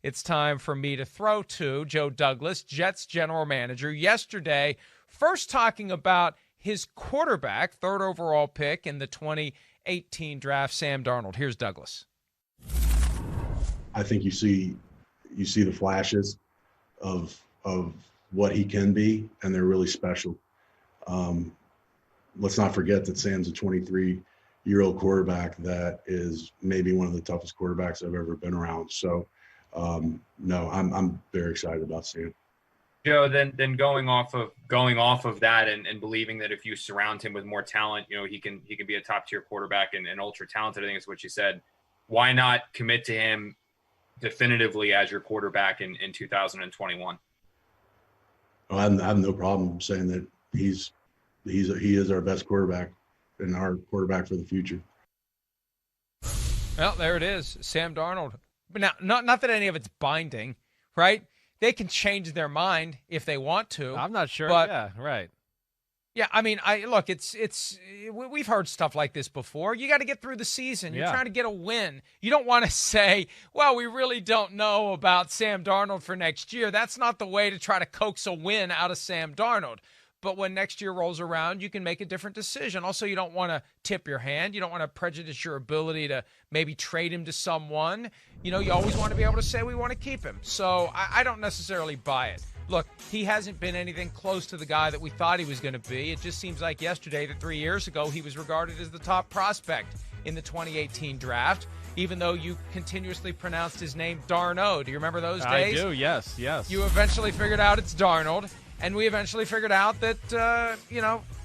it's time for me to throw to Joe Douglas, Jets general manager, yesterday, first talking about his quarterback, third overall pick in the 2018 draft, Sam Darnold. Here's Douglas. I think you see the flashes of what he can be, and they're really special. Let's not forget that Sam's a 23-year-old quarterback that is maybe one of the toughest quarterbacks I've ever been around. So, no, I'm very excited about Sam. Joe, then going off of that and believing that if you surround him with more talent, he can be a top tier quarterback and ultra talented. I think is what you said. Why not commit to him definitively as your quarterback in 2021? I have no problem saying that he is our best quarterback and our quarterback for the future. Well, there it is, Sam Darnold. But now, not that any of it's binding, right? They can change their mind if they want to. I'm not sure. But, yeah, right. Yeah, I mean, look, we've heard stuff like this before. You got to get through the season. You're trying to get a win. You don't want to say, well, we really don't know about Sam Darnold for next year. That's not the way to try to coax a win out of Sam Darnold. But when next year rolls around, you can make a different decision. Also, you don't want to tip your hand. You don't want to prejudice your ability to maybe trade him to someone. You always want to be able to say we want to keep him. So I don't necessarily buy it. Look, he hasn't been anything close to the guy that we thought he was going to be. It just seems like yesterday that 3 years ago he was regarded as the top prospect in the 2018 draft, even though you continuously pronounced his name Darno. Do you remember those days? I do, yes. You eventually figured out it's Darnold. And we eventually figured out that,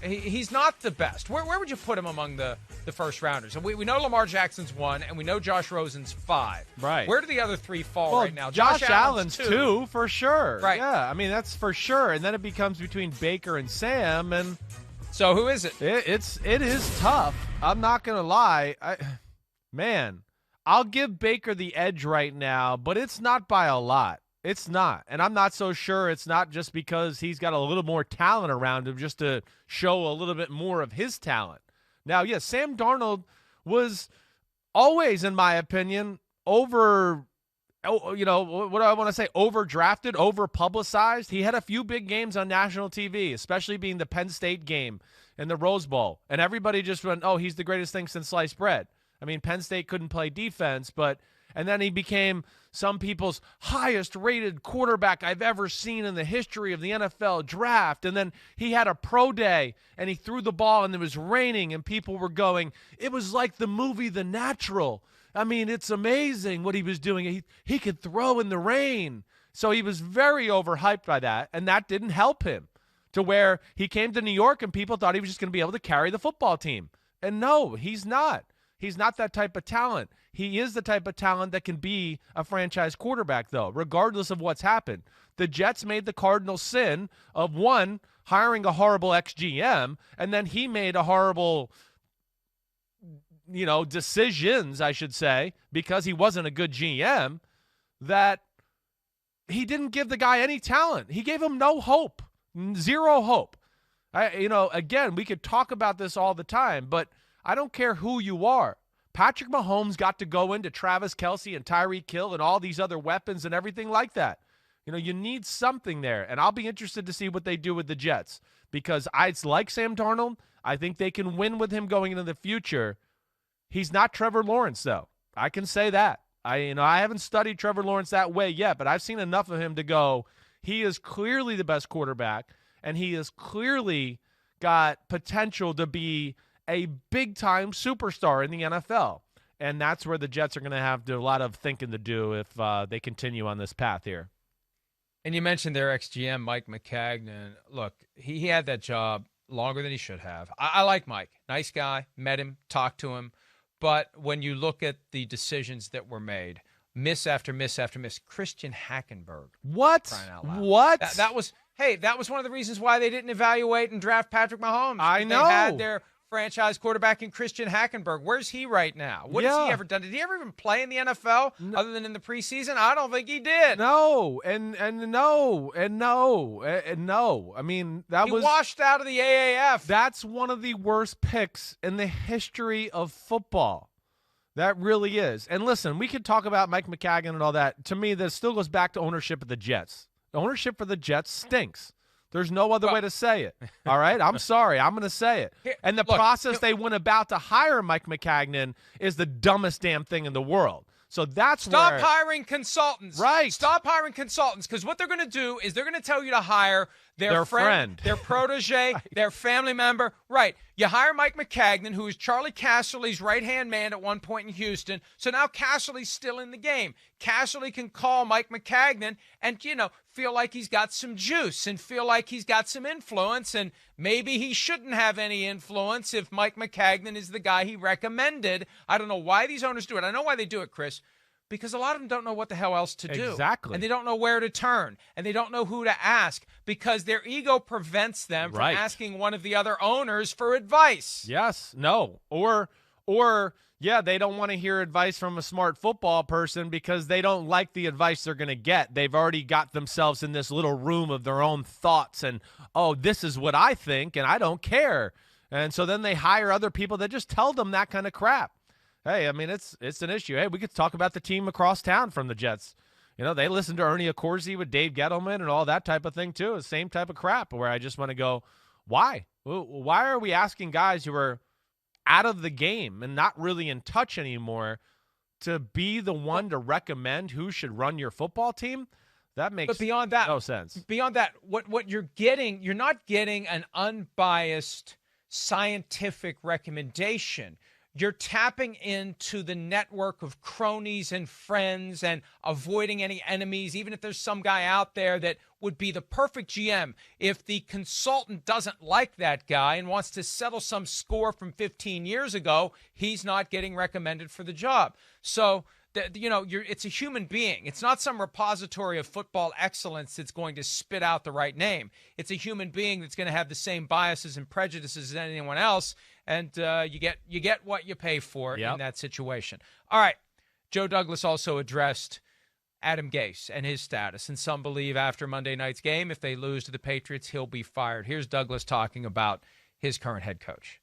he's not the best. Where would you put him among the first rounders? And we know Lamar Jackson's 1, and we know Josh Rosen's 5. Right. Where do the other 3 fall right now? Josh Allen's 2 for sure. Right. Yeah, I mean, that's for sure. And then it becomes between Baker and Sam. And so who is it? It is tough. I'm not going to lie. I'll give Baker the edge right now, but it's not by a lot. It's not. And I'm not so sure it's not just because he's got a little more talent around him just to show a little bit more of his talent. Now, yes, Sam Darnold was always, in my opinion, overdrafted, over-publicized. He had a few big games on national TV, especially being the Penn State game and the Rose Bowl. And everybody just went, oh, he's the greatest thing since sliced bread. I mean, Penn State couldn't play defense, and then he became some people's highest-rated quarterback I've ever seen in the history of the NFL draft. And then he had a pro day, and he threw the ball, and it was raining, and people were going, it was like the movie The Natural. I mean, it's amazing what he was doing. He could throw in the rain. So he was very overhyped by that, and that didn't help him to where he came to New York, and people thought he was just going to be able to carry the football team. And no, he's not. He's not that type of talent. He is the type of talent that can be a franchise quarterback, though, regardless of what's happened. The Jets made the cardinal sin of, one, hiring a horrible ex-GM, and then he made a horrible, decisions, I should say, because he wasn't a good GM, that he didn't give the guy any talent. He gave him no hope, zero hope. Again, we could talk about this all the time, but I don't care who you are. Patrick Mahomes got to go into Travis Kelce and Tyreek Hill and all these other weapons and everything like that. You need something there, and I'll be interested to see what they do with the Jets because I like Sam Darnold. I think they can win with him going into the future. He's not Trevor Lawrence, though. I can say that. I haven't studied Trevor Lawrence that way yet, but I've seen enough of him to go, he is clearly the best quarterback, and he has clearly got potential to be a big-time superstar in the NFL. And that's where the Jets are going to have a lot of thinking to do if they continue on this path here. And you mentioned their ex-GM, Mike McCagnon. Look, he had that job longer than he should have. I like Mike. Nice guy. Met him, talked to him. But when you look at the decisions that were made, miss after miss after miss, Christian Hackenberg. What? Crying out loud. What? That was one of the reasons why they didn't evaluate and draft Patrick Mahomes. I know. They had their franchise quarterback in Christian Hackenberg. Where's he right now? What has he ever done? Did he ever even play in the NFL other than in the preseason? I don't think he did. No, and no. I mean, he washed out of the AAF. That's one of the worst picks in the history of football. That really is. And listen, we could talk about Mike McCagnon and all that. To me, this still goes back to ownership of the Jets. The ownership for the Jets stinks. There's no other way to say it. All right? I'm sorry. I'm going to say it. And the process they went about to hire Mike McCagnon is the dumbest damn thing in the world. So that's Stop hiring consultants. Right. Stop hiring consultants, because what they're going to do is they're going to tell you to hire their friend, their protege, their family member. Right. You hire Mike McCagnon, who is Charlie Casserly's right-hand man at one point in Houston. So now Casserly's still in the game. Casserly can call Mike McCagnon and, feel like he's got some juice and feel like he's got some influence, and maybe he shouldn't have any influence if Mike McCagnon is the guy he recommended. I don't know why these owners do it. I know why they do it, Chris. Because a lot of them don't know what the hell else to do. Exactly. And they don't know where to turn. And they don't know who to ask because their ego prevents them from asking one of the other owners for advice. Yes. No. Or they don't want to hear advice from a smart football person because they don't like the advice they're going to get. They've already got themselves in this little room of their own thoughts and, this is what I think and I don't care. And so then they hire other people that just tell them that kind of crap. Hey, I mean, it's an issue. Hey, we could talk about the team across town from the Jets. They listen to Ernie Accorsi with Dave Gettleman and all that type of thing, too. The same type of crap where I just want to go, why? Why are we asking guys who are out of the game and not really in touch anymore to be the one to recommend who should run your football team? That makes no sense. Beyond that, what you're getting, you're not getting an unbiased scientific recommendation. You're tapping into the network of cronies and friends and avoiding any enemies, even if there's some guy out there that would be the perfect GM. If the consultant doesn't like that guy and wants to settle some score from 15 years ago, he's not getting recommended for the job. So, it's a human being. It's not some repository of football excellence that's going to spit out the right name. It's a human being that's going to have the same biases and prejudices as anyone else. And you get what you pay for in that situation. All right. Joe Douglas also addressed Adam Gase and his status. And some believe after Monday night's game, if they lose to the Patriots, he'll be fired. Here's Douglas talking about his current head coach.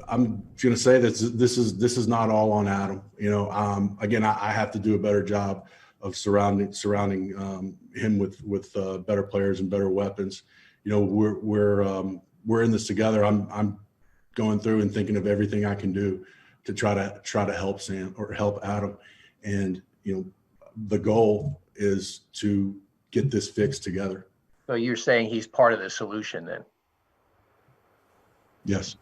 I'm going to say that this is not all on Adam. Again, I have to do a better job of surrounding him with better players and better weapons. We're in this together. I'm going through and thinking of everything I can do to try to help Sam or help Adam. And, the goal is to get this fixed together. So you're saying he's part of the solution then? Yes.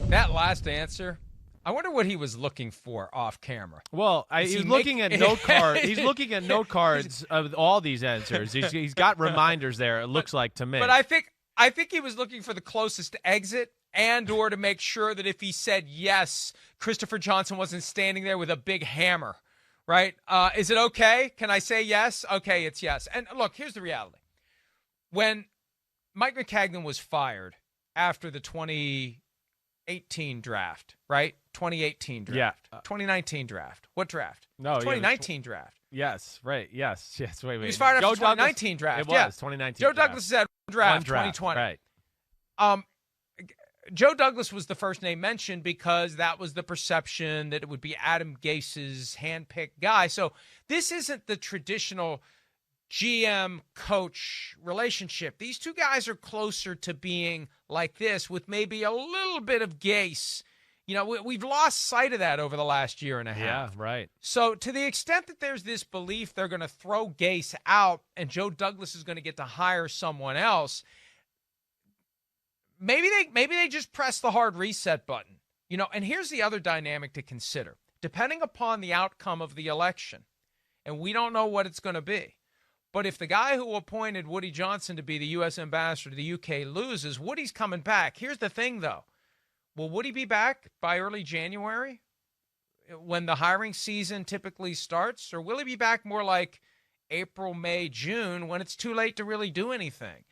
That last answer, I wonder what he was looking for off camera. Well, he's looking at note cards. He's looking at note cards of all these answers. He's got reminders there. It looks like to me. But I think he was looking for the closest exit, and or to make sure that if he said yes, Christopher Johnson wasn't standing there with a big hammer. Right? Is it okay? Can I say yes? Okay, it's yes. And look, here's the reality. When Mike McCagnon was fired after the 2018 draft, right? 2018 draft. Yeah. 2019 draft. What draft? No, 2019 draft. Yes, right. Yes. Wait. He was fired after 2019 draft. It was 2019. Joe Douglas said draft 2020. Right. Joe Douglas was the first name mentioned because that was the perception that it would be Adam Gase's handpicked guy. So this isn't the traditional GM-coach relationship. These two guys are closer to being like this with maybe a little bit of Gase. We've lost sight of that over the last year and a half. Yeah, right. So to the extent that there's this belief they're going to throw Gase out and Joe Douglas is going to get to hire someone else, maybe they just press the hard reset button. And here's the other dynamic to consider. Depending upon the outcome of the election, and we don't know what it's going to be, but if the guy who appointed Woody Johnson to be the U.S. ambassador to the UK loses, Woody's coming back. Here's the thing, though. Will Woody be back by early January when the hiring season typically starts? Or will he be back more like April, May, June when it's too late to really do anything?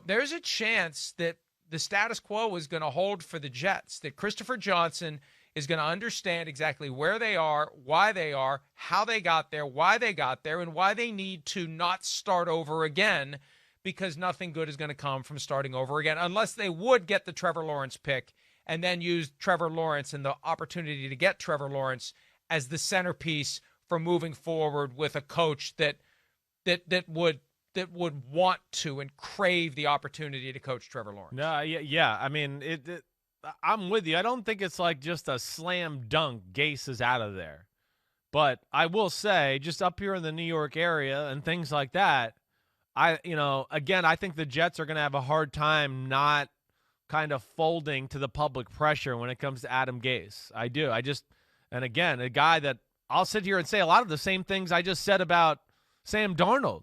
There's a chance that the status quo is going to hold for the Jets, that Christopher Johnson is going to understand exactly where they are, why they are, how they got there, why they got there, and why they need to not start over again, because nothing good is going to come from starting over again unless they would get the Trevor Lawrence pick and then use Trevor Lawrence and the opportunity to get Trevor Lawrence as the centerpiece for moving forward with a coach that would want to and crave the opportunity to coach Trevor Lawrence. No, yeah. I mean, I'm with you. I don't think it's like just a slam dunk. Gase is out of there. But I will say, just up here in the New York area and things like that, I think the Jets are going to have a hard time not kind of folding to the public pressure when it comes to Adam Gase. I do. And again, a guy that I'll sit here and say a lot of the same things I just said about Sam Darnold.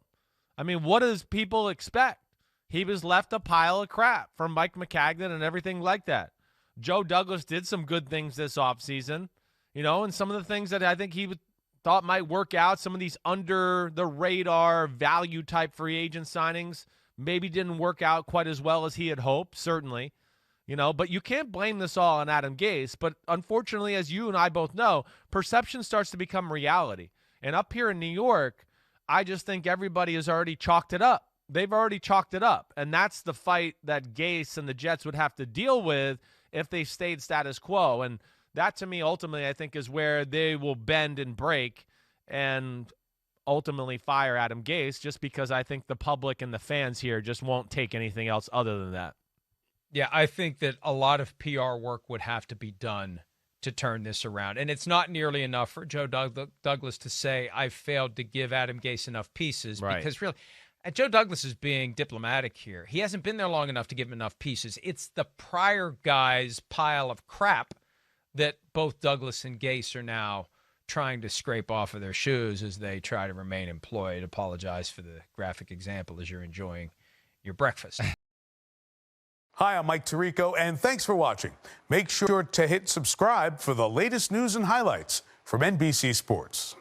I mean, what does people expect? He was left a pile of crap from Mike McCagnon and everything like that. Joe Douglas did some good things this offseason, and some of the things that I think he thought might work out, some of these under-the-radar value-type free agent signings maybe didn't work out quite as well as he had hoped, certainly. But you can't blame this all on Adam Gase. But unfortunately, as you and I both know, perception starts to become reality. And up here in New York, I just think everybody has already chalked it up. They've already chalked it up. And that's the fight that Gase and the Jets would have to deal with if they stayed status quo. And that, to me, ultimately, I think is where they will bend and break and ultimately fire Adam Gase, just because I think the public and the fans here just won't take anything else other than that. Yeah, I think that a lot of PR work would have to be done to turn this around. And it's not nearly enough for Joe Douglas to say, I failed to give Adam Gase enough pieces. Right. Because really, Joe Douglas is being diplomatic here. He hasn't been there long enough to give him enough pieces. It's the prior guy's pile of crap that both Douglas and Gase are now trying to scrape off of their shoes as they try to remain employed. Apologize for the graphic example as you're enjoying your breakfast. Hi, I'm Mike Tirico, and thanks for watching. Make sure to hit subscribe for the latest news and highlights from NBC Sports.